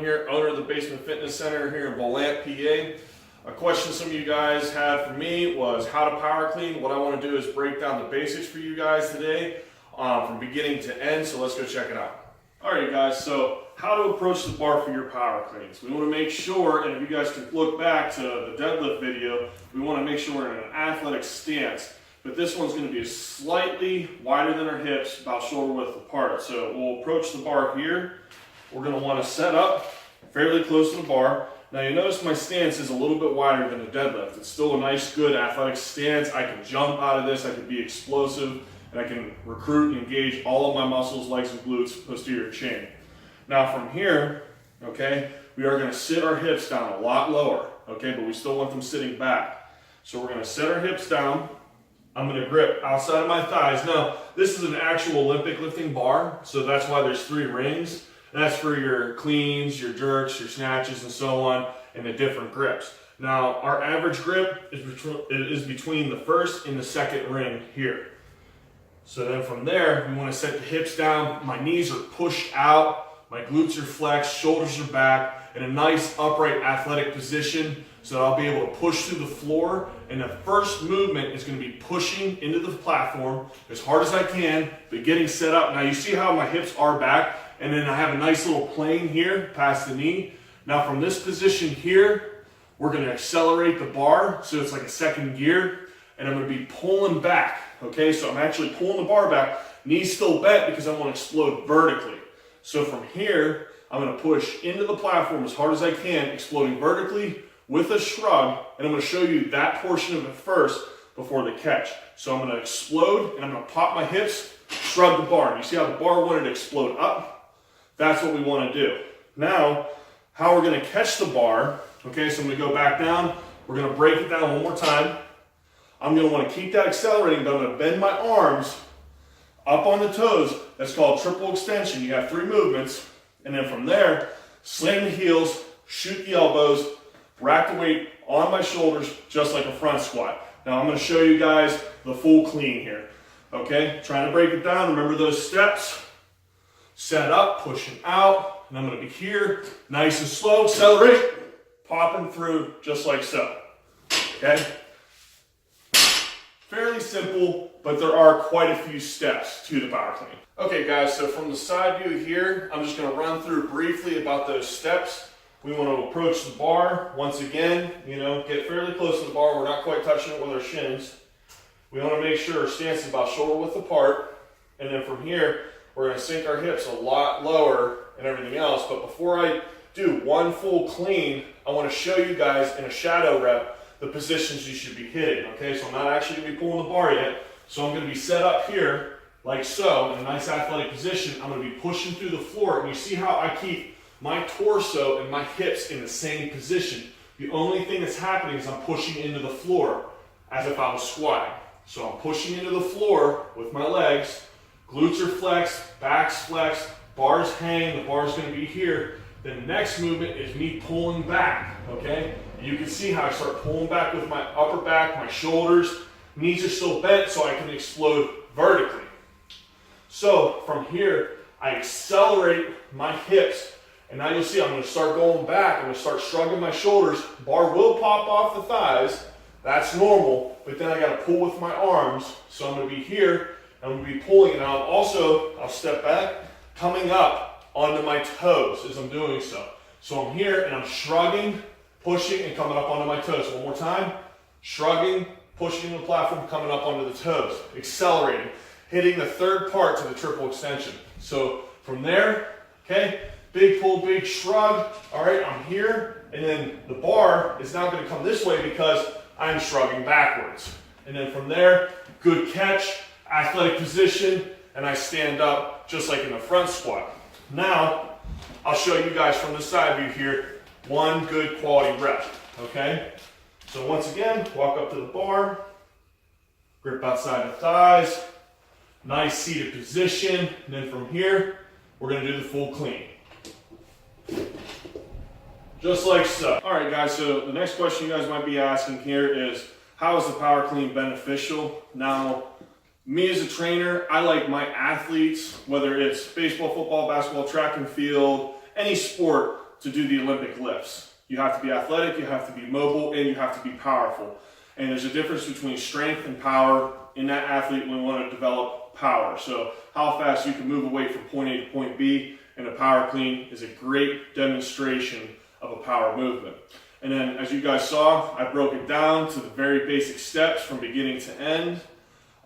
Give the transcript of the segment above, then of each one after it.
here, owner of the Basement Fitness Center here in Volant, PA. A question some of you guys had for me was how to power clean. What I want to do is break down the basics for you guys today from beginning to end, so let's go check it out. Alright guys, so how to approach the bar for your power cleans. We want to make sure, and if you guys can look back to the deadlift video, we want to make sure we're in an athletic stance. But this one's going to be slightly wider than our hips, about shoulder width apart. So we'll approach the bar here. We're going to want to set up fairly close to the bar. Now you notice my stance is a little bit wider than a deadlift. It's still a nice, good athletic stance. I can jump out of this, I can be explosive, and I can recruit and engage all of my muscles, legs and glutes, posterior chain. Now from here, okay, we are going to sit our hips down a lot lower, okay, but we still want them sitting back. So we're going to set our hips down. I'm going to grip outside of my thighs. Now, this is an actual Olympic lifting bar, so that's why there's 3 rings. That's for your cleans, your jerks, your snatches, and so on, and the different grips. Now, our average grip is between the first and the second ring here. So then from there, we want to set the hips down. My knees are pushed out, my glutes are flexed, shoulders are back, in a nice upright athletic position, so that I'll be able to push through the floor. And the first movement is going to be pushing into the platform as hard as I can, but getting set up. Now you see how my hips are back, and then I have a nice little plane here past the knee. Now from this position here, we're going to accelerate the bar, so it's like a second gear, and I'm going to be pulling back. Okay, so I'm actually pulling the bar back, knees still bent because I want to explode vertically. So from here, I'm going to push into the platform as hard as I can, exploding vertically with a shrug, and I'm going to show you that portion of it first before the catch. So I'm going to explode, and I'm going to pop my hips, shrug the bar. You see how the bar wanted to explode up? That's what we want to do. Now, how we're going to catch the bar, okay, so I'm going to go back down. We're going to break it down one more time. I'm going to want to keep that accelerating, but I'm going to bend my arms up on the toes. That's called triple extension. You have 3 movements, and then from there, slam the heels, shoot the elbows, rack the weight on my shoulders just like a front squat. Now I'm going to show you guys the full clean here. Okay, trying to break it down. Remember those steps. Set up, pushing out, and I'm going to be here, nice and slow, accelerate, popping through just like so. Okay, fairly simple, but there are quite a few steps to the power clean. Okay guys, so from the side view here, I'm just going to run through briefly about those steps. We want to approach the bar, once again, get fairly close to the bar. We're not quite touching it with our shins. We want to make sure our stance is about shoulder width apart. And then from here, we're going to sink our hips a lot lower and everything else. But before I do one full clean, I want to show you guys in a shadow rep the positions you should be hitting. Okay, so I'm not actually going to be pulling the bar yet. So I'm going to be set up here, like so, in a nice athletic position. I'm going to be pushing through the floor. And you see how I keep my torso and my hips in the same position. The only thing that's happening is I'm pushing into the floor as if I was squatting. So I'm pushing into the floor with my legs, glutes are flexed, back's flexed, bars hang, the bar's going to be here. The next movement is me pulling back, okay? You can see how I start pulling back with my upper back, my shoulders, knees are still bent so I can explode vertically. So from here, I accelerate my hips. And now you'll see I'm going to start going back. I'm going to start shrugging my shoulders. Bar will pop off the thighs. That's normal. But then I got to pull with my arms. So I'm going to be here. I'm going to be pulling. And I'll step back, coming up onto my toes as I'm doing so. So I'm here and I'm shrugging, pushing, and coming up onto my toes. One more time. Shrugging, pushing the platform, coming up onto the toes. Accelerating. Hitting the third part to the triple extension. So from there, okay, big pull, big shrug. All right, I'm here. And then the bar is now going to come this way because I'm shrugging backwards. And then from there, good catch, athletic position, and I stand up just like in the front squat. Now, I'll show you guys from the side view here, one good quality rep, okay? So once again, walk up to the bar, grip outside the thighs, nice seated position, and then from here, we're going to do the full clean. Just like so. All right guys, so the next question you guys might be asking here is, how is the power clean beneficial? Now, me as a trainer, I like my athletes, whether it's baseball, football, basketball, track and field, any sport, to do the Olympic lifts. You have to be athletic, you have to be mobile, and you have to be powerful. And there's a difference between strength and power in that athlete when we want to develop power. So how fast you can move away from point A to point B in a power clean is a great demonstration of a power movement. And then as you guys saw, I broke it down to the very basic steps from beginning to end.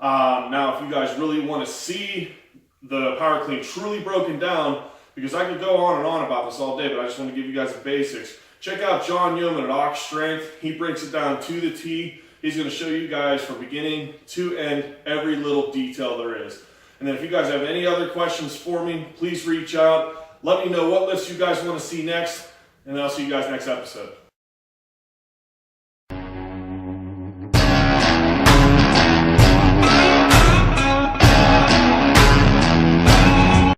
Now if you guys really want to see the power clean truly broken down, because I could go on and on about this all day, but I just want to give you guys the basics. Check out John Yeoman at Ox Strength. He breaks it down to the T. He's going to show you guys from beginning to end every little detail there is. And then if you guys have any other questions for me, please reach out. Let me know what lifts you guys want to see next, and I'll see you guys next episode.